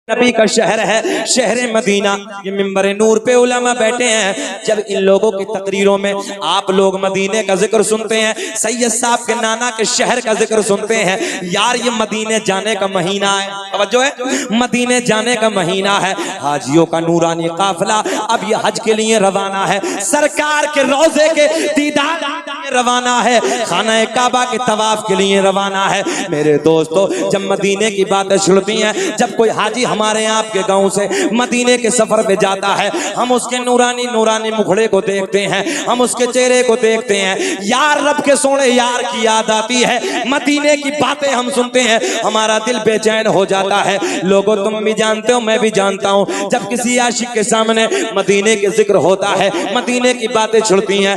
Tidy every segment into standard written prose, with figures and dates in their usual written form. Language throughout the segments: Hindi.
नबी का शहर है, शहर मदीना। ये मिंबर नूर पे उलमा बैठे हैं। जब इन लोगों की तकरीरों में आप लोग मदीने का जिक्र सुनते हैं, सैयद साहब के नाना के शहर का जिक्र सुनते हैं, यार ये मदीने जाने का महीना है। तवज्जो है, मदीने जाने का महीना है। हाजियों का नूरानी काफिला अब ये हज के लिए रवाना है, सरकार के रोजे के दीदार रवाना है, खाना काबा के तवाफ के लिए रवाना है। मेरे दोस्तों, जब मदीने की बातें छुड़ती हैं, जब कोई हाजी हमारे आपके गांव से मदीने के सफर पे जाता है, हम उसके नूरानी नूरानी मुखड़े को देखते हैं, हम उसके चेहरे को देखते हैं, यार रब के सोने यार की याद आती है। मदीने की बातें हम सुनते हैं, हमारा दिल बेचैन हो जाता है। लोगों, तुम भी जानते हो, मैं भी जानता हूं, जब किसी आशिक के सामने मदीने के जिक्र होता है, मदीने की बातें छुड़ती हैं,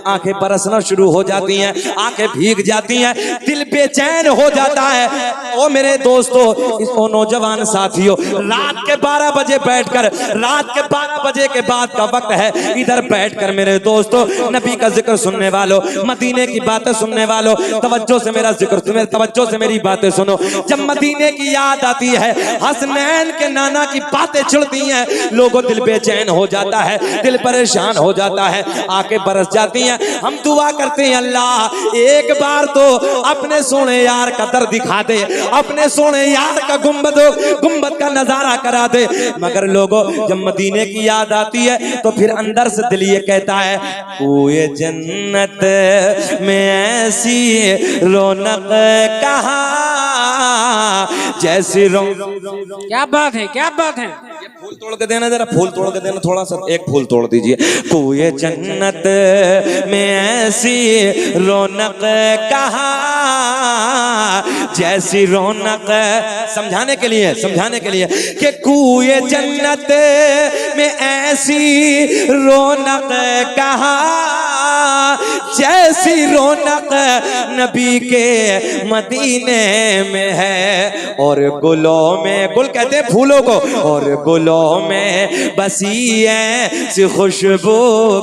आंखें बरसना शुरू हो जाती हैं, आंखें भीग जाती हैं, दिल बेचैन हो जाता है। ओ मेरे दोस्तों, ओ नौजवान साथियों, रात के 12 बजे बैठकर, रात के 12 बजे के बाद का वक्त है, इधर बैठकर मेरे दोस्तों नबी का जिक्र सुनने वालों, मदीने की बातें सुनने वालों, तवज्जो से मेरा जिक्र, तवज्जो से मेरी बातें सुनो। जब मदीने की याद आती है, हसनैन के नाना की बातें छुड़ती हैं, लोगों दिल बेचैन हो जाता है, दिल परेशान हो जाता है, आंखें बरस जाती हैं। हम दुआ करते हैं, अल्लाह एक बार तो अपने सोने यार का दर दिखा दे, अपने सोने यार का गुंबद का नजारा करा दे। मगर लोगों, जब मदीने की याद आती है तो फिर अंदर से दिल ये कहता है, कोई जन्नत में ऐसी रौनक कहाँ जैसी रौनक। क्या बात है, क्या बात है। ये फूल तोड़ के देना, जरा फूल तोड़ के देना, थोड़ा सा एक फूल तोड़ दीजिए। कोई जन्नत में ऐसी रौनक कहाँ जैसी रौनक, समझाने के लिए कि कोई जन्नत में ऐसी रौनक कहाँ जैसी रौनक नबी के मदीने में है। और गुलों में, गुल कहते हैं फूलों को, और गुलों में बसी ऐसी खुशबू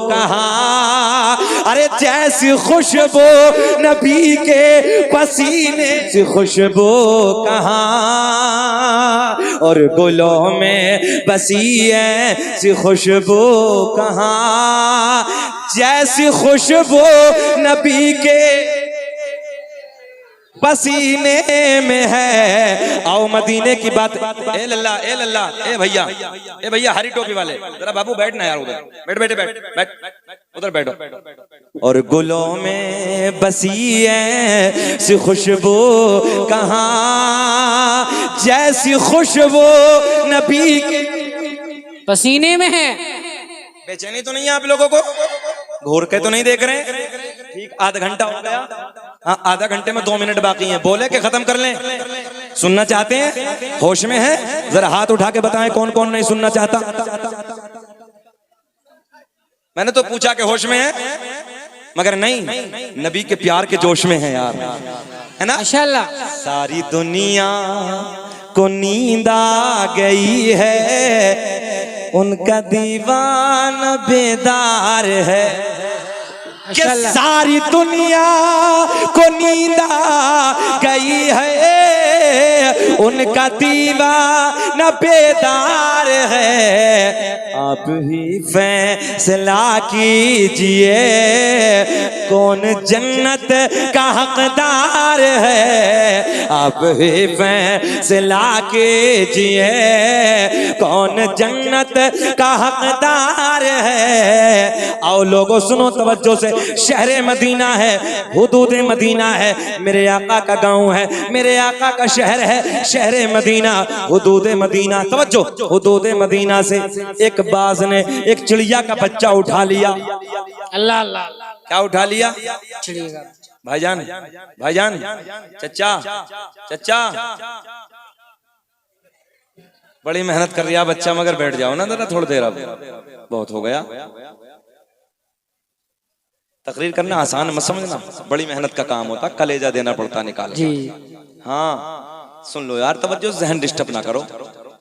कहाँ, अरे जैसी खुशबू नबी के पसीने से खुशबू कहाँ, और गुलों में बसी ऐसी खुशबू कहाँ जैसी खुशबू नबी के पसीने में है। आओ मदीने की बात, ए लल्ला ए लल्ला, ए भैया हरी टोपी वाले, जरा बाबू बैठना यार, उधर बैठ उधर बैठो। और गुलों में बसी ऐसी खुशबू कहाँ जैसी खुशबू नबी के पसीने में है। बेचैनी तो नहीं है आप लोगों को? घूर के तो नहीं देख रहे हैं? ठीक, आधा घंटा हो गया। हाँ, आधा घंटे में 2 मिनट बाकी हैं, बोले कि खत्म कर लें। सुनना चाहते हैं? होश में है? जरा हाथ उठा के बताएं कौन कौन नहीं सुनना चाहता। मैंने तो पूछा कि होश में है, मगर नहीं, नबी के प्यार के जोश में है यार, है ना? माशाअल्लाह। सारी दुनिया को नींद आ गई है, उनका दीवाना बेदार है। कि सारी दुनिया को नींद आ गई है, उनका दीवाना बेदार है। आप ही फैसला कीजिए कौन जन्नत का हकदार है, आप ही फैसला कीजिए कौन जन्नत का हकदार है। आओ लोगों सुनो तवज्जो से, शहर मदीना है, हुदूद मदीना है, मेरे आका का गांव है, मेरे आका का शहर है, शहर मदीना, हुदूद मदीना। तवज्जो, हुदूद मदीना से एक बाज ने एक चिड़िया का बच्चा उठा लिया। अल्लाह अल्लाह। क्या उठा लिया? चिड़िया। भाईजान चचा बड़ी मेहनत कर रहा बच्चा, मगर बैठ जाओ ना जरा थोड़ी देर, अब बहुत हो गया। तकरीर करना आसान मत समझना, बड़ी मेहनत का काम होता, कलेजा देना पड़ता निकाल जी। हाँ सुन लो यार, तवज्जो, जहन डिस्टर्ब ना करो।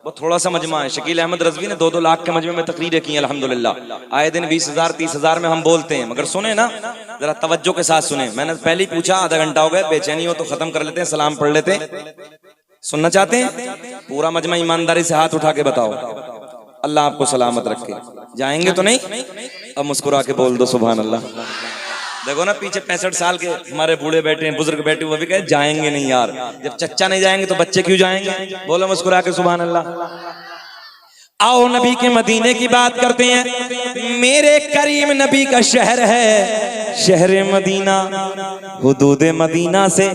वो थोड़ा सा मजमा है, शकील अहमद रजवी ने 2-2 लाख के मजमे में तकरीरें की अल्हम्दुलिल्लाह। आए दिन 20,000 30,000 में हम बोलते हैं, मगर सुने ना, जरा तवज्जो के साथ सुने। मैंने पहले ही पूछा, आधा घंटा हो गया, बेचैनी हो तो खत्म कर लेते हैं, सलाम पढ़ लेते हैं। सुनना चाहते हैं? पूरा मजमा ईमानदारी से हाथ उठा के बताओ। अल्लाह आपको सलामत रखे। जाएंगे तो नहीं? अब मुस्कुरा के बोल दो सुभान अल्लाह। देखो ना पीछे 65 साल के हमारे बूढ़े बैठे हैं, बुजुर्ग बैठे, वो भी कहे जाएंगे नहीं यार। जब चच्चा नहीं जाएंगे तो बच्चे क्यों जाएंगे? बोलो मुस्कुरा के सुभान अल्लाह। आओ नबी के मदीने की बात करते हैं। मेरे करीम नबी का शहर है शहर मदीना। हुदूद मदीना से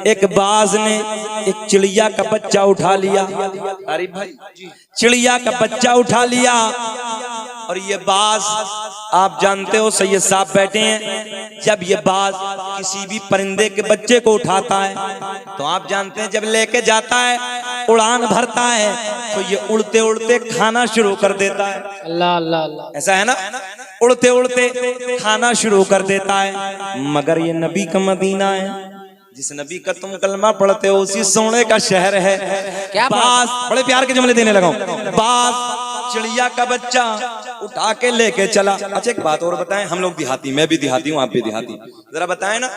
एक बाज ने एक चिड़िया का बच्चा उठा लिया। अरे भाई चिड़िया का बच्चा उठा लिया। और ये बाज आप जानते हो सैयद साहब बैठे हैं, जब ये बाज किसी भी परिंदे के बच्चे को उठाता है तो आप जानते हैं जब लेके जाता है उड़ान भरता है तो ये उड़ते उड़ते खाना शुरू कर देता है। अल्लाह अल्लाह अल्लाह। ऐसा है ना? उड़ते उड़ते खाना शुरू कर देता है। मगर ये नबी का मदीना है, जिस नबी का तुम कलमा पढ़ते हो उसी सोने का शहर है। क्या बाज, बड़े प्यार के जुमले देने लगा हूं। बाज चिड़िया का बच्चा उठा के लेके चला। अच्छा एक बात और बताएं, हम लोग देहाती, मैं भी देहाती हूँ, आप भी देहाती, जरा बताएं ना,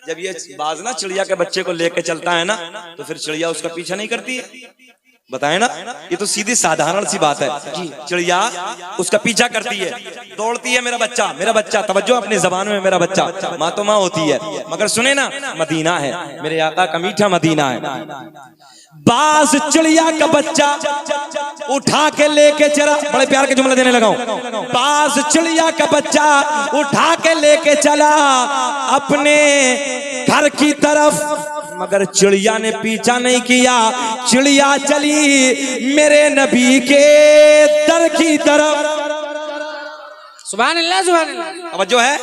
जब ये बाज ना चिड़िया के बच्चे को लेके चलता है ना तो फिर चिड़िया उसका पीछा नहीं करती है? बताएं ना, ये तो सीधी साधारण सी बात है। चिड़िया उसका पीछा करती है, दौड़ती है, मेरा बच्चा मेरा बच्चा, तवज्जो अपनी जबान में, मेरा बच्चा। माँ तो माँ होती है, मगर सुने ना मदीना है, मेरे आका का मीठा मदीना है। बाज चिड़िया का बच्चा उठा के लेके चला। बड़े प्यार के जुमले देने लगा हूं। बाज चिड़िया का बच्चा उठा के लेके चला अपने घर की तरफ, मगर चिड़िया ने पीछा नहीं किया। चिड़िया चली मेरे नबी के दर की तरफ। सुभान अल्लाह सुभान अल्लाह। अब जो है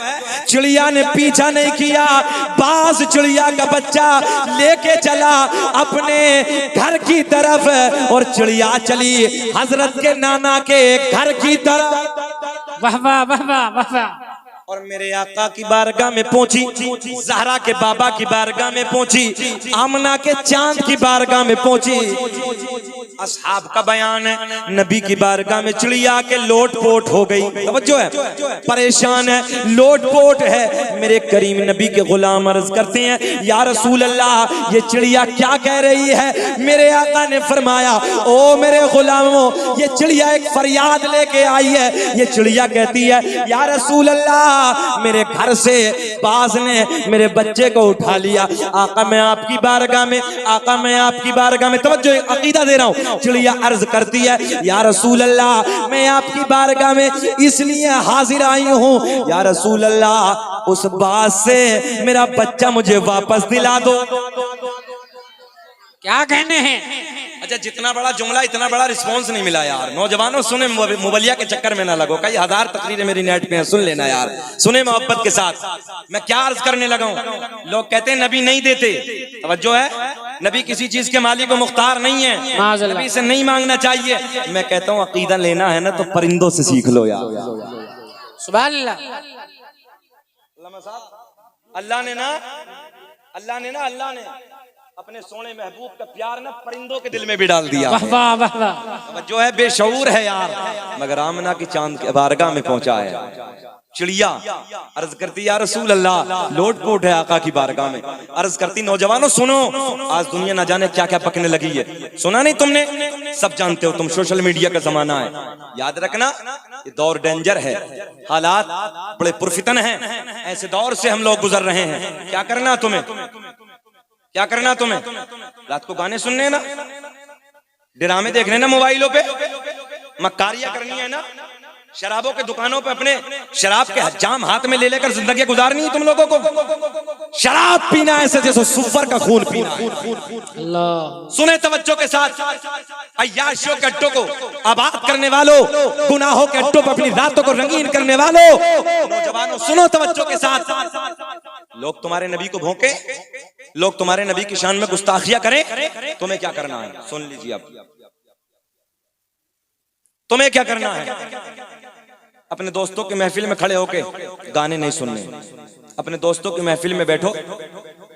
चिड़िया ने पीछा नहीं किया। बाज चिड़िया का बच्चा लेके चला अपने घर की तरफ और चिड़िया चली हजरत के नाना के घर की तरफ। वाह वाह वाह वाह वाह वाह। और मेरे आका की बारगाह में पहुंची, ज़हरा के बाबा की बारगाह में पहुंची, आमना के चांद की बारगाह में पहुंची। असहाब का बयान है, नबी की बारगाह में चिड़िया के लोट पोट हो गई। तवज्जो है, परेशान है, लोट पोट है। मेरे करीम नबी के गुलाम अर्ज करते हैं या रसूल अल्लाह ये चिड़िया क्या कह रही है? मेरे आका ने फरमाया ओ मेरे गुलामों, ये चिड़िया एक फरियाद लेके आई है। ये चिड़िया कहती है या रसूल अल्लाह मेरे घर से बाज ने मेरे बच्चे को उठा लिया। आका मैं आपकी बारगाह में, आका मैं आपकी बारगाह में, तवज्जो अकीदा दे रहा हूं। चिड़िया अर्ज करती है या रसूल अल्लाह मैं आपकी बारगाह में इसलिए हाजिर आई हूं या रसूल अल्लाह उस बाज से मेरा बच्चा मुझे वापस दिला दो। क्या कहने हैं? अच्छा जितना बड़ा जुमला इतना बड़ा रिस्पांस नहीं मिला यार। नौजवानों सुने, मुबलिया के चक्कर में ना लगो, कई हजार तकरीरें मेरी नेट पे हैं, सुन लेना यार, सुने मोहब्बत के साथ। मैं क्या अर्ज करने लगा हूं? लोग कहते हैं नबी नहीं देते, तवज्जो है, नबी किसी चीज के मालिक व मुख्तार नहीं है, नबी से नहीं मांगना चाहिए। मैं कहता हूँ अकीदा लेना है ना तो परिंदों से सीख लो यार। सुभान अल्लाह। अल्लाह ने अपने सोने महबूब का प्यार ना परिंदों के दिल में भी डाल दिया। वाह वाह वाह वाह। जो है बेशऊर है यार, मगर आमना की चांद के बारगाह में पहुंचा है। चिड़िया अर्ज करती या रसूल अल्लाह लोट पोट है आका की बारगाह में। अर्ज करती नौजवानों सुनो, आज दुनिया ना जाने क्या क्या पकने लगी है, सुना नहीं तुमने? सब जानते हो तुम, सोशल मीडिया का जमाना है। याद रखना ये दौर डेंजर है, हालात बड़े पुरफितन हैं, ऐसे दौर से हम लोग गुजर रहे हैं। क्या करना तुम्हें, क्या करना तुम्हें? रात को गाने सुनने हैं ना, ड्रामे देखने ना मोबाइलों पे, मक्कारियां करनी है ना, शराबों के दुकानों पे अपने शराब के हजाम हाथ में ले लेकर जिंदगी गुजारनी है तुम लोगों को। शराब पीना ऐसे जैसे सुफर का खून पीना। अल्लाह सुने तवज्जो के साथ, अय्याशियों के अड्डों को आबाद करने वालों, गुनाहों के अड्डों पर अपनी रातों को रंगीन करने वालों, नौजवानों सुनो तवज्जो के साथ। लोग तुम्हारे नबी को भौंके, लोग तुम्हारे नबी की शान में गुस्ताखियां करें, तुम्हें क्या करना है? सुन लीजिए आप, तुम्हें क्या करना है? अपने दोस्तों की महफिल में खड़े होके गाने नहीं सुनने। अपने दोस्तों की महफिल में बैठो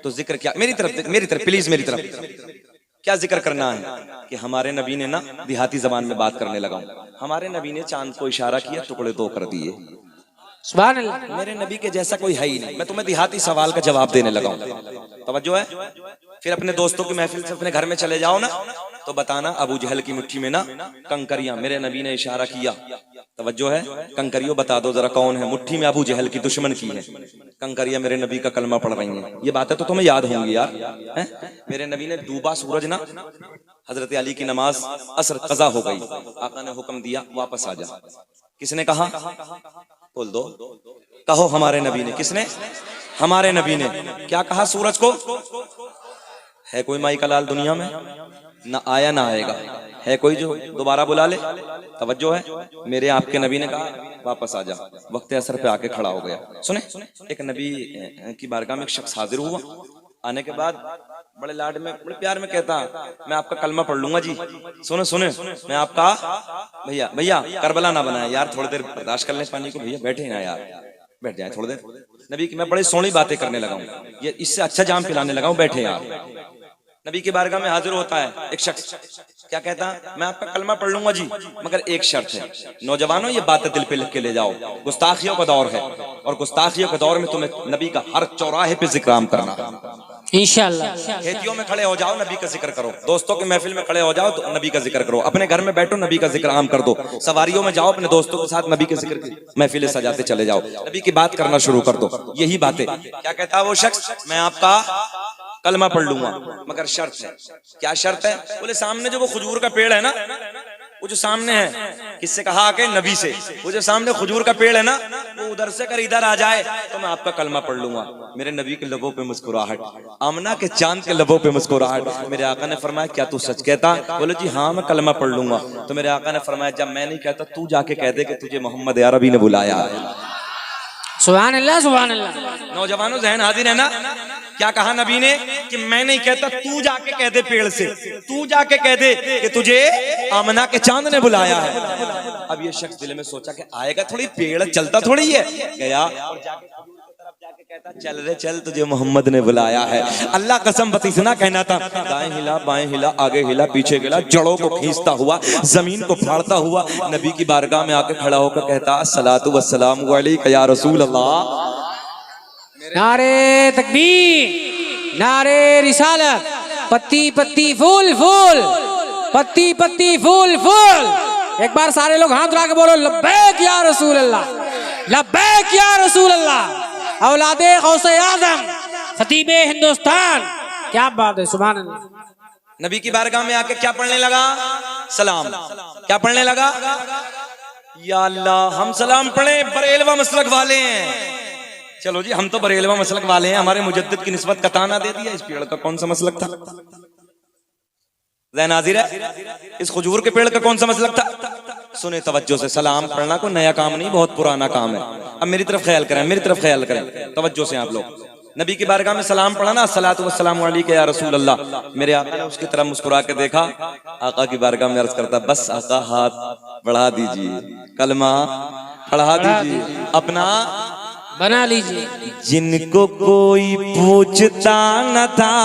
तो जिक्र क्या, मेरी तरफ प्लीज मेरी तरफ क्या जिक्र करना है कि हमारे नबी ने ना देहाती जबान में बात करने लगा, हमारे नबी ने चांद को इशारा किया, टुकड़े दो कर दिए। सुभान अल्लाह। मेरे नबी के जैसा कोई है ही नहीं। मैं तुम्हें देहाती सवाल का जवाब देने लगा हूं, तवज्जो है। फिर अपने दोस्तों की महफिल से अपने घर में चले जाओ ना, तो बताना अबू जहल की मुट्ठी में ना कंकरियां, मेरे नबी ने इशारा किया, तवज्जो है, कंकरियों बता दो जरा कौन है मुट्ठी में अबू जहल की, दुश्मन की है कंकरियां, मेरे नबी का कलमा पढ़ रही हैं। ये बातें तो तुम्हें याद होंगी यार, हैं? मेरे नबी ने डूबा सूरज ना, हजरत अली की नमाज असर कजा हो गई, आका ने हुक्म दिया वापस आ जा। किसने कहा? बोल दो, कहो हमारे नबी ने। किसने? हमारे नबी ने। क्या कहा सूरज को? है कोई माई का लाल दुनिया में? ना आया ना आएगा। है कोई जो दोबारा बुला ले? तवज्जो है, मेरे आपके नबी ने कहा वापस आ जा। वक्त असर पे आके खड़ा हो गया। सुने, एक नबी की बारगाह में एक शख्स हाजिर हुआ। आने के बाद बड़े लाड में, बड़े प्यार में कहता, मैं आपका कलमा पढ़ लूंगा जी। सुने सुने, मैं आपका भैया भैया करबला ना बनाए यार, थोड़ी देर बर्दाश्त कर ले पानी को, भैया बैठे ना यार, बैठ जाए थोड़ी देर। नबी की मैं बड़ी सोहनी बातें करने लगा हूँ, ये इससे अच्छा जाम पिलाने लगा हूँ, बैठे यार। नबी की बारगाह में हाजिर होता है एक शख्स, क्या कहता? मैं आपका कलमा पढ़ लूंगा जी, मगर एक शर्त है। नौजवानों ये बातें दिल पे लिख के ले जाओ, गुस्ताखियों का दौर है, और गुस्ताखियों के दौर में तुम्हें नबी का हर चौराहे पे जिक्राम करना। इंशाअल्लाह खेतियों में खड़े हो जाओ, नबी का जिक्र करो। दोस्तों की महफिल में खड़े हो जाओ तो नबी का जिक्र करो। अपने घर में बैठो, नबी का जिक्र आम कर दो। सवारियों में जाओ, अपने दोस्तों के साथ नबी के जिक्र की महफिलें सजाते चले जाओ, नबी की बात करना शुरू कर दो। यही बातें। क्या कहता है वो शख्स? मैं आपका कलमा पढ़ लूंगा, मगर शर्त है। क्या शर्त है? बोले सामने जो वो खजूर का पेड़ है ना, वो जो सामने है, किससे कहा आके? नबी से। वो जो सामने खजूर का पेड़ है ना, वो उधर से कर इधर आ जाए तो मैं आपका कलमा पढ़ लूंगा। मेरे नबी के लबों पे मुस्कुराहट, आमना के चांद के लबों पे मुस्कुराहट। मेरे आका ने फरमाया क्या तू सच कहता? बोले जी हाँ मैं कलमा पढ़ लूंगा। तो मेरे आका ने फरमाया जब मैं नहीं कहता तू जाके कह दे कि तुझे मोहम्मद अरबी ने बुलाया है। सुभान अल्लाह, सुभान अल्लाह। नौजवानों जहन हाजिर है ना? क्या कहा नबी ने कि मैं नहीं कहता, तू जाके कह दे पेड़ से, तू जाके कह दे कि तुझे आमना के चांद ने बुलाया है। अब ये शख्स दिल में सोचा कि आएगा थोड़ी, पेड़ चलता थोड़ी है। गया और जाके कहता चल रे चल, तुझे मोहम्मद ने बुलाया है। अल्लाह कसम बतीसना कहना था, दाएं हिला बाएं हिला आगे हिला पीछे गिला, जड़ों को खींचता हुआ, जमीन को फाड़ता हुआ नबी की बारगाह में आके खड़ा होकर कहता अस्सलातु वस्सलामु अलैका या रसूल अल्लाह। नारे तकबीर, नारे रिसालत, पत्ती पत्ती फूल फूल, पत्ती पत्ती फूल फूल। एक बार सारे लोग हाथ उठा के बोलो लब्बैक या रसूल अल्लाह, लब्बैक या रसूल अल्लाह। औलादे गौसे आज़म, खतीबे हिंदुस्तान, क्या बात है, सुभान अल्लाह। नबी की बारगाह में आके क्या पढ़ने लगा? सलाम। क्या पढ़ने लगा? या अल्लाह हम सलाम पढ़े, बरेलवा मसलक वाले हैं। चलो जी हम तो बरेलवा मसलक वाले हैं, हमारे मुजद्दिद की निस्बत का ताना दे दिया। इस पेड़ का कौन सा मसलक था? ज़हन हाजिर है, इस खजूर के पेड़ का कौन सा मसलक था? सुने तवज्जो से, सलाम पढ़ना कोई नया काम नहीं, बहुत पुराना काम है। अब मेरी तरफ ख्याल करें, मेरी तरफ ख्याल करें तवज्जो से आप लोग। नबी की बारगाह में सलाम पढ़ा ना, अस्सलातु वस्सलामु अलैका या रसूल अल्लाह। मेरे आका ने उसकी तरफ मुस्कुरा के देखा, आका की बारगाह में अर्ज करता बस आका हाथ बढ़ा दीजिए, कलमा पढ़ा दीजिए, अपना बना लीजिए। जिनको कोई पूछता न था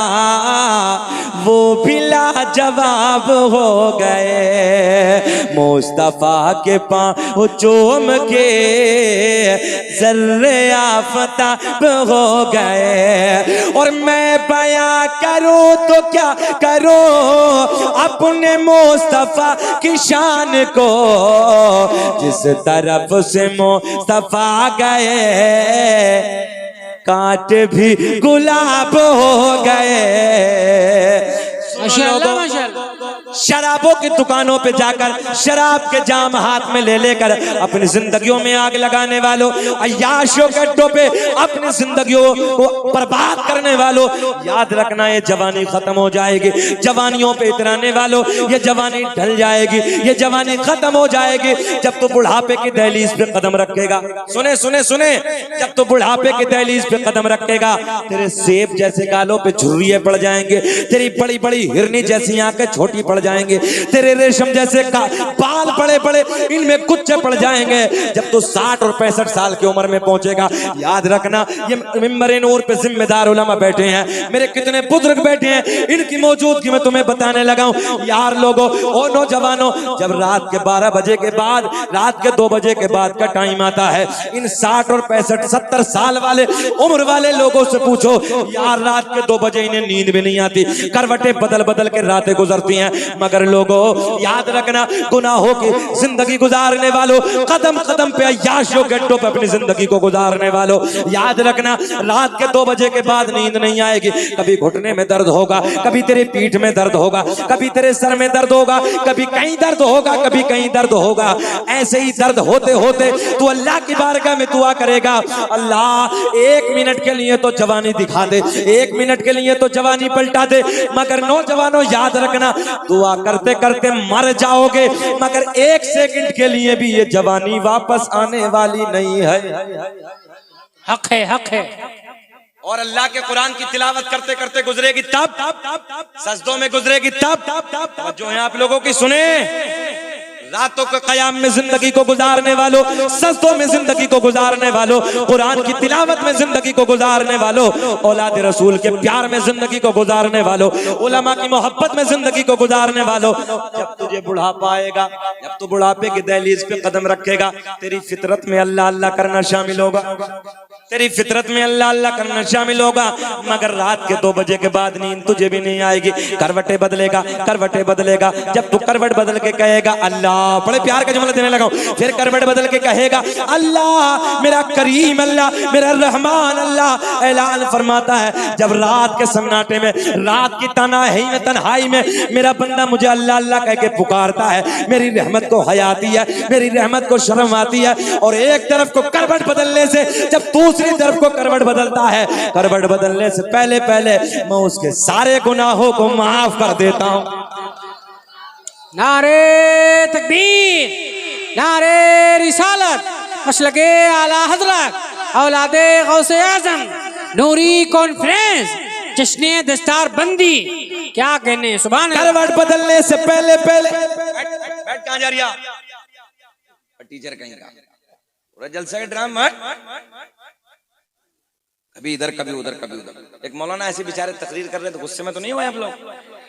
वो भी लाजवाब हो गए, मुस्तफा के पाँव चूम के ज़र्रे आफताब हो गए। और मैं बयां करूं तो क्या करूं अपने मुस्तफा की शान को, जिस तरफ से मुस्तफा गए कांट भी गुलाब हो गए। माशाअल्लाह, माशाअल्लाह। शराबों की दुकानों पे जाकर शराब के जाम हाथ में ले लेकर अपनी जिंदगियों में आग लगाने वालों, अय्याशों के अड्डों पे अपनी जिंदगियों को बर्बाद करने वालों, याद रखना ये जवानी खत्म हो जाएगी। जवानियों पे इतराने वालों, ये जवानी ढल जाएगी, ये जवानी खत्म हो जाएगी जब तो बुढ़ापे की दहलीज पे कदम रखेगा। सुने सुने सुने, जब तो बुढ़ापे की दहलीज पे कदम रखेगा तेरे सेब जैसे गालों पे झुर्रियां पड़ जाएंगे, तेरी बड़ी बड़ी हिरनी जैसी आंखें छोटी पड़ जाएंगे, तेरे रेशम जैसे बाल बड़े बड़े इनमें कुच्चे पड़ जाएंगे। जब तू 60 और 65 साल की उम्र में पहुंचेगा, याद रखना ये मिंबर नूर पे जिम्मेदार उलमा बैठे हैं, मेरे कितने बुजुर्ग बैठे हैं, इनकी मौजूदगी में तुम्हें बताने लगा हूं। यार लोगों, ओ नौजवानों, जब रात के 12 बजे के बाद, रात के 2 बजे के बाद का टाइम आता है, इन 60 और 65 70 साल वाले उम्र वाले लोगों से पूछो, यार रात के 2 बजे इन्हें नींद भी नहीं आती, करवटें बदल बदल के रातें गुजरती हैं। मगर लोगों याद रखना, गुनाहों की जिंदगी गुजारने वालों, कदम कदम पे अय्याशों गड्ढों पे अपनी जिंदगी को गुजारने वालों, याद रखना रात के 2 बजे के बाद नींद नहीं आएगी। कभी घुटने में दर्द होगा, कभी तेरे पीठ में दर्द होगा, कभी तेरे सर में दर्द होगा, कभी कहीं दर्द होगा, कभी कहीं दर्द होगा। ऐसे ही दर्द होते होते तू अल्लाह की बारगाह में दुआ करेगा, अल्लाह 1 मिनट के लिए तो जवानी दिखा दे, 1 मिनट के लिए तो जवानी पलटा दे। मगर नौजवानों याद रखना, दुआ करते करते मर जाओगे, मगर 1 सेकंड के लिए भी ये जवानी वापस आने वाली नहीं है। हक है, हक है। और अल्लाह के कुरान की तिलावत करते करते गुजरेगी तब, सजदों में गुजरेगी तब। जो है आप लोगों की सुने, रातों के कयाम में जिंदगी को गुजारने वालों, सजदों में जिंदगी को गुजारने वालों, कुरान की तिलावत में जिंदगी को गुजारने वालों, औलाद रसूल के प्यार में जिंदगी को गुजारने वालों, उलमा की मोहब्बत में जिंदगी को गुजारने वालों, जब तुझे बुढ़ापा आएगा, जब तू बुढ़ापे की दहलीज पे कदम रखेगा, तेरी फितरत में अल्लाह अल्लाह करना शामिल होगा, तेरी फितरत में अल्लाह अल्लाह करना शामिल होगा। मगर रात के 2 बजे के बाद नींद तुझे भी नहीं आएगी, करवटें बदलेगा, करवटें बदलेगा। जब तू करवट बदल के कहेगा अल्लाह, बड़े प्यार का जुमला देने लगा हूं, फिर करवट बदल के कहेगा अल्लाह मेरा करीम, अल्लाह मेरा रहमान, अल्लाह ऐलान फरमाता है, जब रात के सन्नाटे में, रात की तन्हाई में मेरा बंदा मुझे अल्लाह अल्लाह कह के पुकारता है, मेरी रहमत को हयाती है, मेरी रहमत को शर्म आती है। और एक तरफ को करवट बदलने से जब दूसरी तरफ को करवट बदलता है, करवट बदलने से पहले पहले मैं उसके सारे गुनाहों को माफ कर देता हूं। नारे तकबीर, नारे रिसालत, मसलके आला हजरत, औलादे गौसे आजम, नूरी कॉन्फ्रेंस, जश्ने दस्तार बंदी, क्या कहने सुभान अल्लाह। करवट बदलने से पहले पहले बैठ कहां जा रही है टीचर, कहीं का पूरा जलसा के ड्रामा, कभी इधर कभी उधर कभी उधर। एक मौलाना ऐसे बेचारे तकरीर कर रहे तो गुस्से में तो नहीं हुए आप लोग?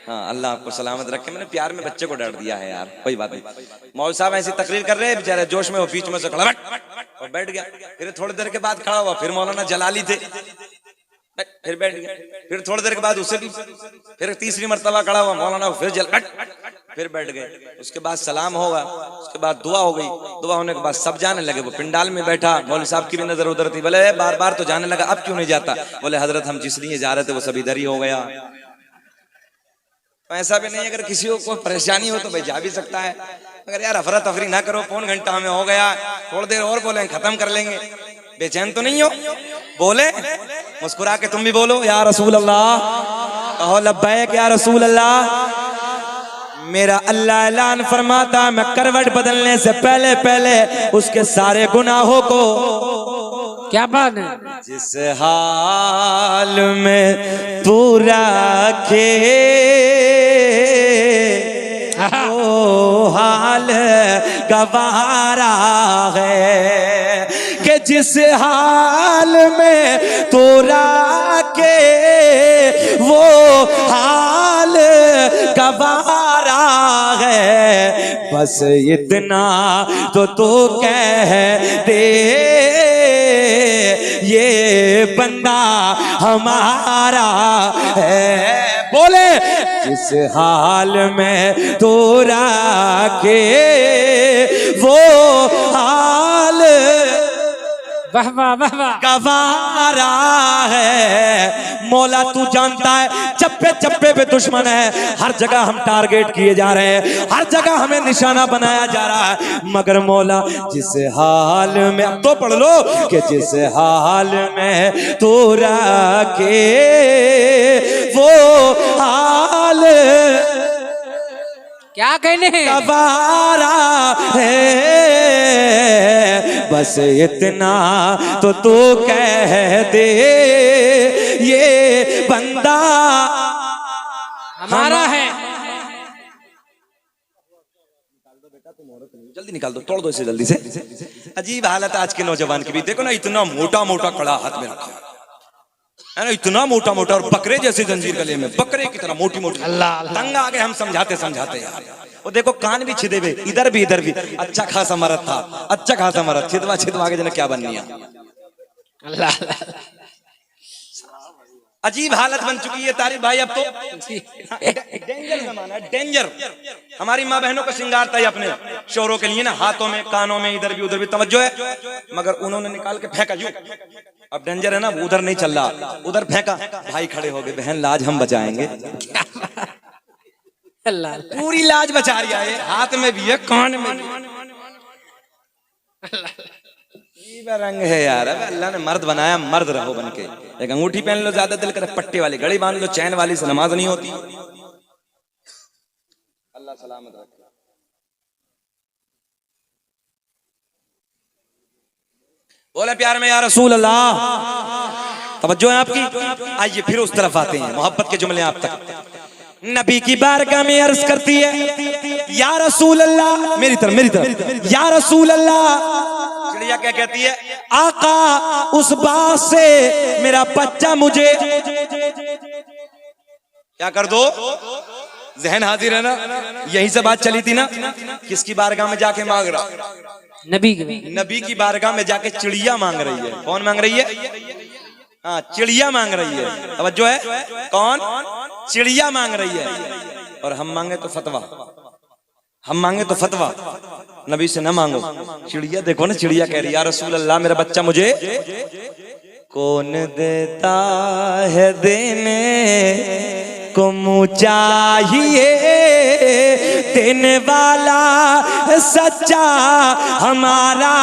हाँ, अल्लाह आपको सलामत रखे। मैंने प्यार में बच्चे को डांट दिया है यार, कोई बात नहीं। मौलवी साहब ऐसी तकरीर कर रहे हैं, बेचारे जोश में, वो बीच में से खड़ा और बैठ गया। फिर थोड़ी देर के बाद खड़ा हुआ, फिर मौलाना जलाली थे, फिर बैठ गया। फिर थोड़ी देर के बाद उससे भी, फिर तीसरी मर्तबा खड़ा हुआ, मौलाना फिर फिर बैठ गए। उसके बाद सलाम होगा, उसके बाद दुआ हो गई। दुआ होने के बाद सब जाने लगे। वो पिंडाल में बैठा, मौलवी साहब की भी नजर उधर थी। बोले बार बार तो जाने लगा, अब क्यों नहीं जाता? बोले हजरत हम जिस लिए जा रहे थे वो सब इधर ही हो गया। तो ऐसा भी नहीं, अगर किसी को कोई परेशानी हो तो भाई जा भी सकता है, मगर यार अफरा तफरी ना करो। 1 घंटा हमें हो गया, थोड़ी देर और बोले खत्म कर लेंगे। बेचैन तो नहीं हो? बोले, मुस्कुरा के तुम भी बोलो या रसूल अल्लाह, कहो लब्बैक या रसूल अल्लाह। मेरा अल्लाह ऐलान फरमाता, मैं करवट बदलने से पहले पहले उसके सारे गुनाहों को, क्या बात है, जिस हाल में तू रखे वो हाल गवारा है, कि जिस हाल में तू रखे वो हाल गवारा है। बस इतना तो तू कह दे, ये बंदा हमारा है। बोले, जिस हाल में तू रखे वो हाल वाह वाह वाह वाह, गवारा है। मौला तू जानता है, चप्पे चप्पे पे दुश्मन है, हर जगह हम टारगेट किए जा रहे हैं, हर जगह हमें निशाना बनाया जा रहा है। मगर मौला जिस हाल में, अब तो पढ़ लो, कि जिस हाल में तू रखे वो हाल क्या कहने गवारा है। बस इतना तो तू कह दे, ये बंदा हमारा है। जल्दी निकाल दो, तोड़ दो इसे जल्दी से। अजीब हालत आज के नौजवान की भी। देखो ना, इतना मोटा मोटा कड़ा हाथ में रखा है ना, इतना मोटा मोटा, और बकरे जैसे जंजीर गले में, बकरे की तरह मोटी मोटी। तंग आ गए हम समझाते समझाते यार। वो देखो कान भी छिदे हुए, इधर भी इधर भी। अच्छा खासा मरद था, अच्छा खासा मरद, छिदवा छिदवा के जने क्या बन गया। अजीब हालत बन चुकी है तारिक भाई अब तो। डेंजर जमाना है, डेंजर। हमारी माँ बहनों का श्रृंगार था अपने शोरों के लिए ना, हाथों में, कानों में, इधर भी उधर भी तवज्जो है, मगर उन्होंने निकाल के फेंका यूं। अब डेंजर है ना, उधर नहीं चल रहा, उधर फेंका, भाई खड़े हो गए, बहन लाज हम बचाएंगे। पूरी लाज बचा रही है, हाथ में भी है, कान में भी। रंग है यार, अब अल्लाह ने मर्द बनाया, मर्द रहो बन के। एक अंगूठी पहन लो, ज्यादा दिल करे पट्टे वाली, घड़ी बांध लो, चैन वाली से नमाज नहीं होती। अल्लाह सलामत रखे। बोले प्यार में या रसूल अल्लाह, तवज्जो है आपकी। आइए फिर उस तरफ आते हैं, मोहब्बत के जुमले आप तक। नबी की बारगाह में अर्ज करती है, या रसूल अल्लाह, मेरी तरफ, या रसूल अल्लाह। चिड़िया क्या कहती है? आका, उस बात से मेरा बच्चा मुझे क्या कर दो। जहन हाजिर है ना, यही से बात चली थी ना। किसकी बारगाह में जाके मांग रहा? नबी की बारगाह में जाके चिड़िया मांग रही है। कौन मांग रही है? हाँ, चिड़िया मांग रही है। तवज्जो है, कौन? चिड़िया मांग रही है। और हम मांगे तो फतवा, हम मांगे तो फतवा, नबी से ना मांगो। चिड़िया देखो ना, चिड़िया कह रही है, या रसूल अल्लाह, मेरा बच्चा मुझे कौन देता है, देने को मुझे चाहिए, देने वाला सच्चा हमारा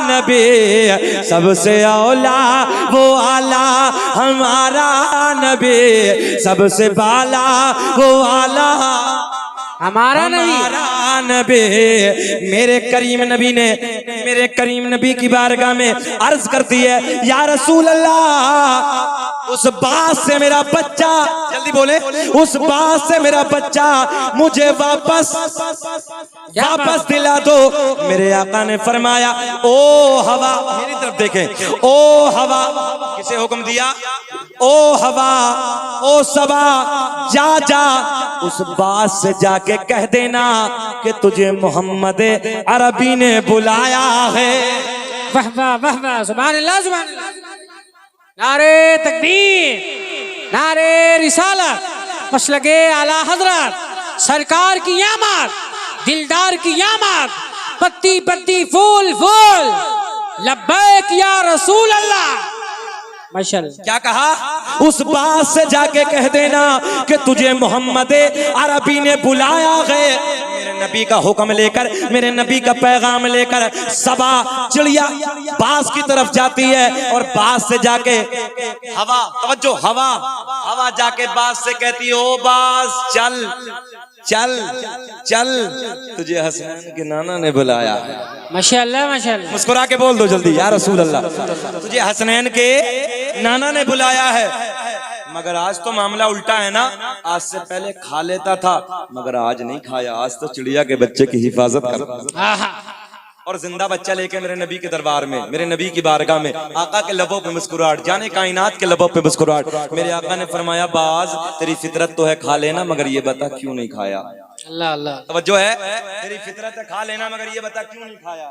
नबी, सबसे औला वो आला हमारा नबी, सबसे बाला वो आला हमारा नबी। मेरे करीम नबी ने, मेरे करीम नबी की बारगाह में अर्ज करती है, या रसूल अल्लाह, उस बात से मेरा बच्चा, जल्दी बोले, उस बात से मेरा बच्चा मुझे वापस दिला दो। मेरे आका ने फरमाया, ओ हवा, मेरी तरफ देखें, ओ हवा, किसे हुक्म दिया? ओ हवा, ओ सबा, जा जा उस बात से जाके कह देना कि तुझे मोहम्मद अरबी ने बुलाया है। वाह वाह वाह वाह, सुभान अल्लाह, सुभान अल्लाह। नारे तकबीर, नारे रिसालत, मसलके आला हजरत सरकार की आमद, दिलदार की आमद, पत्ती पत्ती फूल फूल, लब्बैक या रसूल अल्लाह। माशाअल्लाह। क्या कहा? उस बात से जाके कह देना कि तुझे मोहम्मद अरबी ने बुलाया है। मेरे नबी का हुक्म लेकर, मेरे नबी का पैगाम लेकर सबा चिड़िया बास की तरफ जाती है, और बास से जाके हवा, तवज्जो, हवा, हवा जाके बास से कहती है, ओ बास चल चल चल, तुझे हसनैन के नाना ने बुलाया है। माशाअल्लाह माशाअल्लाह। मुस्कुरा के बोल दो जल्दी, या रसूल अल्लाह, तुझे हसनैन के नाना ने बुलाया है। मगर आज तो मामला उल्टा है ना, आज से पहले खा लेता था, मगर आज नहीं खाया, आज तो चिड़िया के बच्चे की हिफाजत करता और जिंदा बच्चा लेके मेरे नबी के दरबार में, मेरे नबी की बारगाह में, आका के लबों पे मुस्कुराहट, जाने कायनात के लबों पे मुस्कुराहट। मेरे आका ने फरमाया, बाज तेरी फितरत तो है खा लेना, मगर ये बता क्यों नहीं खाया। अल्लाह अल्लाह, तवज्जो है, तेरी फितरत है खा लेना, मगर ये बता क्यों नहीं खाया।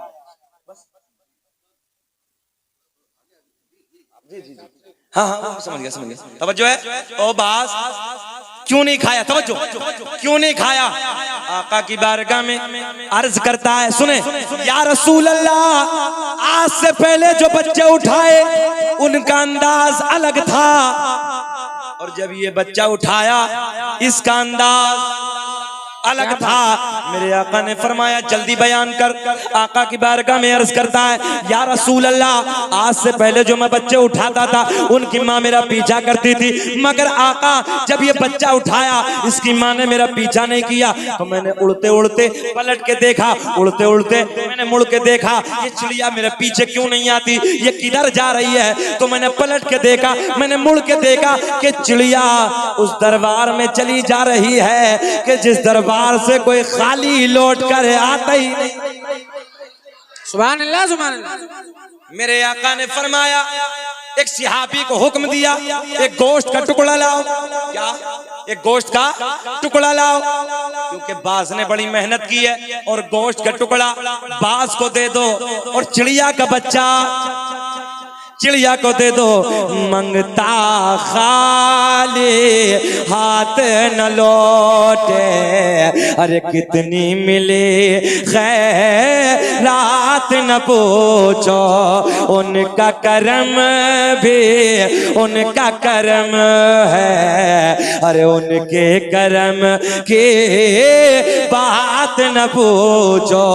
जी जी जी, हाँ हाँ समझ गया समझ गया। तवज्जो है, ओ बास क्यों नहीं खाया, तवज्जो, क्यों नहीं खाया। आका की बारगाह में अर्ज करता है, सुने, या रसूल अल्लाह, आज से पहले जो बच्चे उठाए उनका अंदाज अलग था, और जब ये बच्चा उठाया इसका अंदाज अलग था। मेरे आका ने फरमाया, जल्दी बयान कर। आका की बारगाह में अर्ज करता है, या रसूल अल्लाह, आज से पहले जो मैं बच्चे उठाता था उनकी माँ मेरा पीछा करती थी, मगर आका जब ये बच्चा उठाया इसकी माँ ने मेरा पीछा नहीं किया, तो मैंने उड़ते उड़ते पलट के देखा, उड़ते उड़ते मैंने मुड़ के देखा, ये चिड़िया मेरे पीछे क्यों नहीं आती, ये किधर जा रही है। तो मैंने पलट के देखा, मैंने मुड़ के देखा कि चिड़िया उस दरबार में चली जा रही है कि जिस दरबार दरबार से कोई खाली लौट कर आता ही नहीं। सुभान अल्लाह, सुभान अल्लाह। मेरे आका ने फरमाया, एक सिहाबी को हुक्म दिया, एक गोश्त का टुकड़ा लाओ। क्या? एक गोश्त का टुकड़ा लाओ, क्योंकि बाज ने बड़ी मेहनत की है, और गोश्त का टुकड़ा बाज को दे दो, और चिड़िया का बच्चा चिड़िया को दे दो। मंगता खाली हाथ न लौटे, अरे कितनी मिली खैरात न पूछो, उनका करम भी उनका करम है, अरे उनके करम की बात न पूछो।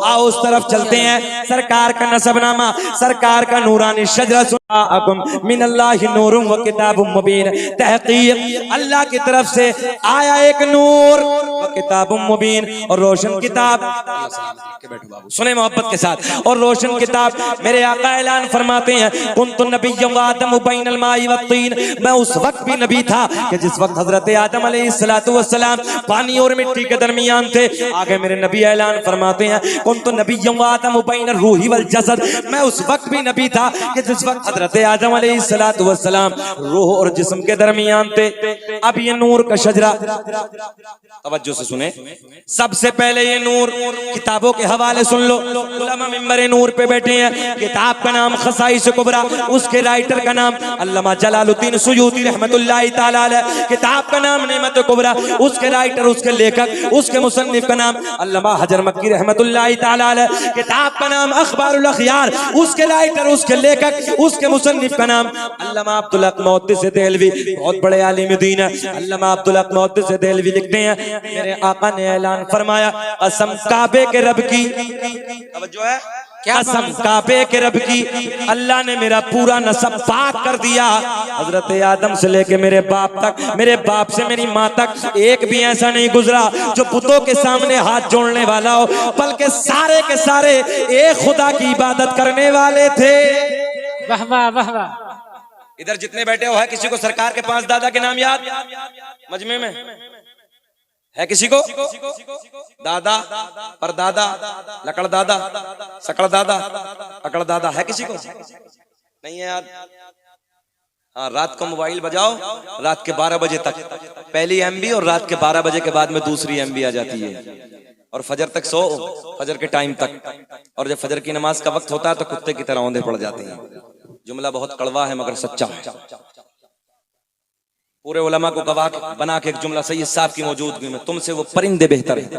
आओ उस तरफ चलते हैं। सरकार का नसबनामा, सरकार का नूरानी शजरा सुनाकुम मिनल्लाहि नूरुम व किताबुम मुबीन। तहकीक अल्लाह की तरफ से आया एक नूर व किताबुम मुबीन, और रोशन किताब। सुने मोहब्बत के साथ, और रोशन किताब। मेरे आका ऐलान फरमाते हैं, कुन्तु नबिय्यम व आदम बैनल माई व तीन। मैं उस वक्त भी नबी था कि जिस वक्त हजरत आदम अलैहिस्सलातु वस्सलाम पानी और मिट्टी के दरमियान थे। आगे मेरे नबी ऐलान फरमाते हैं, कुन्तु नबिय्यम व आदम बैनल रूही वल जसद। मैं उस वक्त भी नबी था कि जिस वक्त हजरत आदम अलैहिस्सलातु वस्सलाम रूह और जिस्म के दरमियान थे। अब ये नूर का शजरा, तवज्जो से सुने। सबसे पहले ये नूर, किताबों के हवाले सुन लो। उलमा मिंबर नूर पे बैठे हैं। किताब का नाम खसाइस कुबरा, उसके राइटर का नाम अल्लामा जलालुद्दीन सुयूती रहमतुल्लाहि ताला अलैह। किताब का नाम नेमत कुबरा, उसके राइटर, उसके लेखक, उसके मुसन्निफ का नाम अल्लामा हजर मक्की रहमतुल्लाहि ताला अलैह। किताब का नाम अखबारुल अखयार, उसके राइटर, उसके लेखक, उसके मुसन्निफ का नाम अल्लामा अब्दुल हक मुहद्दिस देहलवी, बहुत बड़े आलिम दीन है। अल्लामा अब्दुल हक मुहद्दिस देहलवी लिखते हैं, मेरे आका ने ऐलान फरमाया, कसम काबे के रब की, जो है कसम काबे के रब की, अल्लाह ने मेरा पूरा नसब पाक कर दिया। हजरत आदम से लेके मेरे बाप तक, मेरे बाप से मेरी माँ तक, एक भी ऐसा नहीं गुजरा जो पुतों के सामने हाथ जोड़ने वाला हो, बल्कि सारे के सारे एक खुदा की इबादत करने वाले थे। वाह वाह वाह वाह। इधर जितने बैठे हो, है किसी को सरकार के 5 दादा के नाम याद? मजमे में है किसी को? दादा, परदादा, लकड़ दादा, सकड़ दादा, अकड़ दादा, है किसी को? नहीं है यार। हाँ, रात को मोबाइल बजाओ, रात के 12 बजे तक पहली एमबी, और रात के 12 बजे के बाद में दूसरी एमबी आ जाती है, और फजर तक सो, फजर के टाइम तक, और जब फजर की नमाज का वक्त होता है तो कुत्ते की तरह औंधे पड़ जाते हैं। जुमला बहुत कड़वा है मगर सच्चा है। पूरे उलमा को गवाह बना के एक जुमला सैयद साहब की मौजूदगी में, तुमसे वो परिंदे बेहतर हैं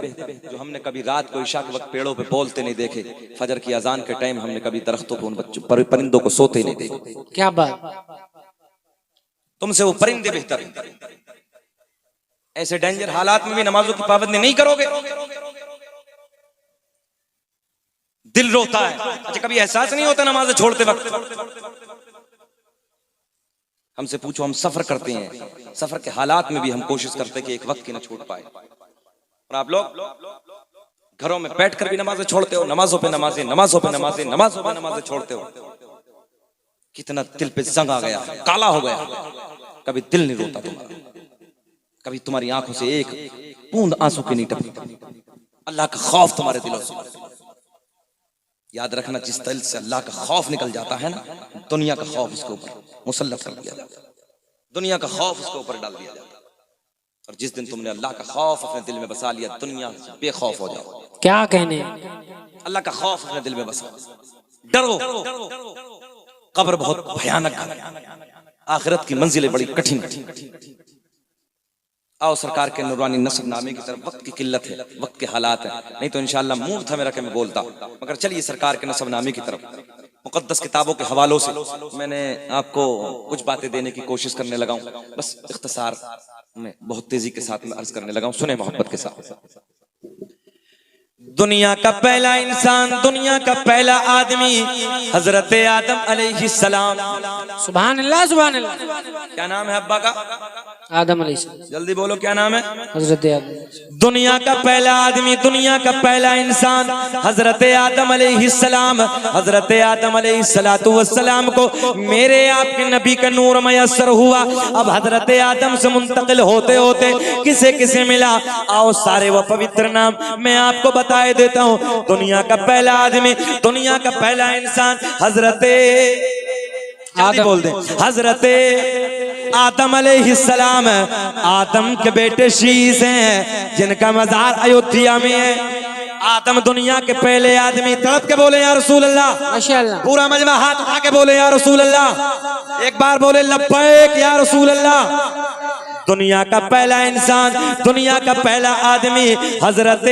जो हमने कभी रात को इशा के वक्त पेड़ों पे बोलते नहीं देखे, फजर की अजान के टाइम हमने कभी दरख्तों पे उन बच्चों परिंदों को सोते नहीं देखे। क्या बात। तुमसे वो परिंदे बेहतर हैं। ऐसे डेंजर हालात में भी नमाजों की पाबंदी नहीं करोगे, दिल रोता है। अच्छा, कभी एहसास नहीं होता नमाज छोड़ते वक्त? हमसे पूछो, हम सफर करते हैं, सफर के हालात में भी हम कोशिश करते हैं कि एक वक्त की ना छूट पाए, और आप लोग घरों में बैठकर भी नमाजें छोड़ते हो, नमाजों पे नमाजें, नमाजों पे नमाजें, नमाजों पे नमाजें छोड़ते हो। कितना दिल पे जंग आ गया, काला हो गया। कभी दिल नहीं रोता तुम्हारा, कभी तुम्हारी आंखों से एक बूंद आंसू की नहीं टपकती। अल्लाह का खौफ तुम्हारे दिलों से, याद रखना, जिस दिल से अल्लाह का खौफ निकल जाता है ना, दुनिया का खौफ उसके ऊपर मुसल्लत कर दिया जाता है, दुनिया का खौफ उसके ऊपर डाल दिया जाता है। और जिस दिन तुमने अल्लाह का खौफ अपने दिल में बसा लिया, दुनिया से बेखौफ हो जाओ। क्या कहने, अल्लाह का खौफ अपने दिल में बसा, डरो। कब्र बहुत भयानक है, आखिरत की मंजिलें बड़ी कठिन। आओ सरकार के नूरानी नस्ब नामे की तरफ। वक्त की किल्लत है, वक्त के हालात है, नहीं तो इंशाअल्लाह मुंह था मेरा कि मैं बोलता, मगर चलिए सरकार के नस्ब नामे की तरफ। मुकद्दस किताबों के हवालों से मैंने आपको कुछ बातें देने की कोशिश करने लगा हूं, बस इख्तिसार में बहुत तेजी के साथ में अर्ज करने लगा हूं। सुने मोहब्बत के साथ। दुनिया का पहला इंसान, दुनिया का पहला आदमी हजरत आदम अलैहिस्सलाम। सुभान अल्लाह, सुभान अल्लाह। क्या नाम है अब्बा का? आदम अलैहिस्सलाम। जल्दी बोलो क्या नाम है? हजरत आदम। दुनिया का पहला आदमी, दुनिया का पहला इंसान हजरत आदम अलैहिस्सलाम। हजरत आदम अलैहिस्सलातु वस्सलाम को मेरे आपके नबी का नूर मयस्सर हुआ। अब हजरत आदम से मुंतकिल होते होते किसे किसे मिला? आओ सारे वो पवित्र नाम मैं आपको बताए देता हूँ। दुनिया का पहला आदमी, दुनिया का पहला इंसान हजरत आदम। बोल दे हजरत आदम अलैहिस्सलाम। आदम के बेटे शीश हैं जिनका मजार अयोध्या में है। आदम दुनिया के पहले आदमी। तड़प के बोले या रसूल अल्लाह। माशाअल्लाह। पूरा मजमा हाथ उठा के बोले या रसूल अल्लाह। एक बार बोले लब्बैक या रसूल अल्लाह। दुनिया का पहला इंसान, दुनिया का पहला आदमी हजरत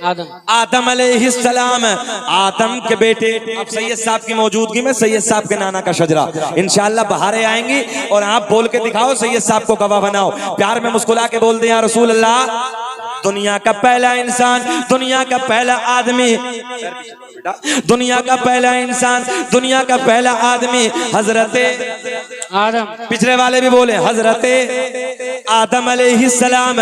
आदम। आदम अलैहिस्सलाम। आदम के बेटे। अब सैयद साहब की मौजूदगी में सैयद साहब के नाना का शजरा इंशाअल्लाह बहारें आएंगी और आप बोल के दिखाओ, सैयद साहब को गवाह बनाओ। प्यार में मुस्कुरा के बोल दे या रसूल अल्लाह। दुनिया का पहला इंसान, दुनिया का पहला आदमी, दुनिया का पहला इंसान, दुनिया का पहला आदमी हजरत आदम। पिछले वाले भी बोले हजरत आदम अलैहिस्सलाम।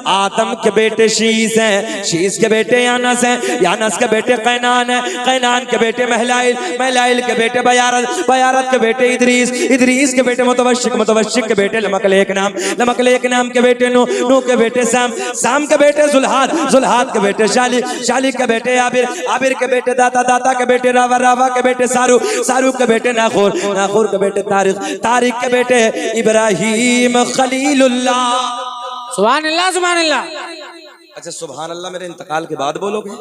आदम के बेटे शीश हैं, शीश के बेटे यानस हैं, यानस के बेटे कैनान हैं, कैनान के बेटे महलाइल, महलाइल के बेटे बयारत, बयारत के बेटे इदरीस, इदरीस के बेटे मुतवश्शिक, मुतवश्शिक के बेटे लमकलेक नाम, लमकलेक नाम के बेटे नूह, नूह के बेटे साम, साम के बेटे जुल्हाद, जुल्हाद के बेटे शाली, शाली के बेटे आबिर, आबिर के बेटे दाता, दाता के बेटे रावा, रावा के बेटे सारू, सारू के बेटे नाखूर, नाखूर के बेटे तारिक, तारिक के बेटे इब्राहिम खलीलुल्लाह। सुभान अल्लाह, सुभान अल्लाह। अच्छा सुभान अल्लाह मेरे इंतकाल के बाद बोलोगे?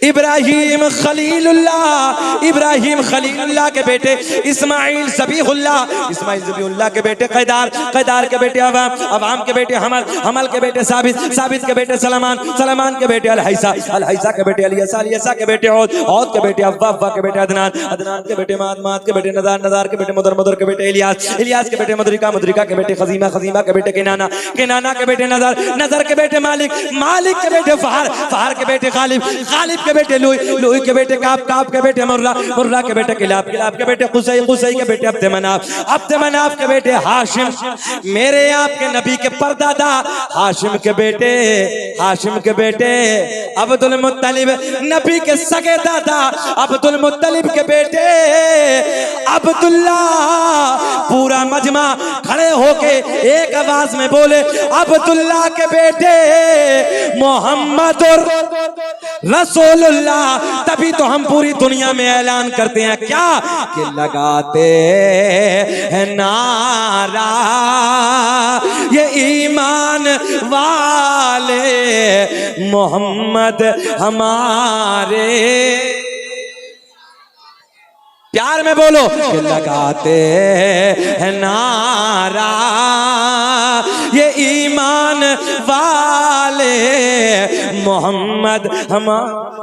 इब्राहिम खलीलुल्लाह, इब्राहिम खलीलुल्लाह के बेटे इस्माइल ज़बीहुल्लाह, इस्माइल ज़बीहुल्लाह के बेटे कैदार, कैदार के बेटे अवाम, अवाम के बेटे हमल, हमल के बेटे साबित, साबित के बेटे सलमान, सलमान के बेटे अलहैसा, अलहैसा के बेटे अलियसा, अलियसा के बेटे औद, औद के बेटे अव्वा, अव्वा के बेटे अदनान, अदनान के बेटे माद, माद के बेटे नज़ार, नज़ार के बेटे मुदर, मुदर के बेटे इलियास, इलियास के बेटे मुदरिका, मुदरिका के बेटे खजीमा, खजीमा के बेटे किनाना, किनाना के बेटे नज़र, नज़र के बेटे मालिक, मालिक के बेटे फहर, फहर के बेटे गालिब, गालिब के बेटे लुई, लुई के बेटे काब, काब के बेटे मुर्रा, मुर्रा के बेटे किलाब, किलाब के बेटे कुसै, कुसै के बेटे अब्द मनाफ, अब्द मनाफ के बेटे हाशिम। मेरे आपके नबी के परदादा हाशिम के बेटे, हाशिम के बेटे अब्दुल मुत्तलिब, नबी के सगे दादा अब्दुल मुत्तलिब के बेटे अब्दुल्ला। पूरा मजमा खड़े होके एक आवाज में बोले अब्दुल्ला के बेटे मोहम्मदुर रसूलुल्लाह। तभी तो हम पूरी दुनिया में ऐलान करते हैं क्या कि लगाते हैं नारा ये ईमान वाले मोहम्मद हमारे। प्यार में बोलो कि लगाते हैं नारा ये ईमान वाले मोहम्मद हमारे।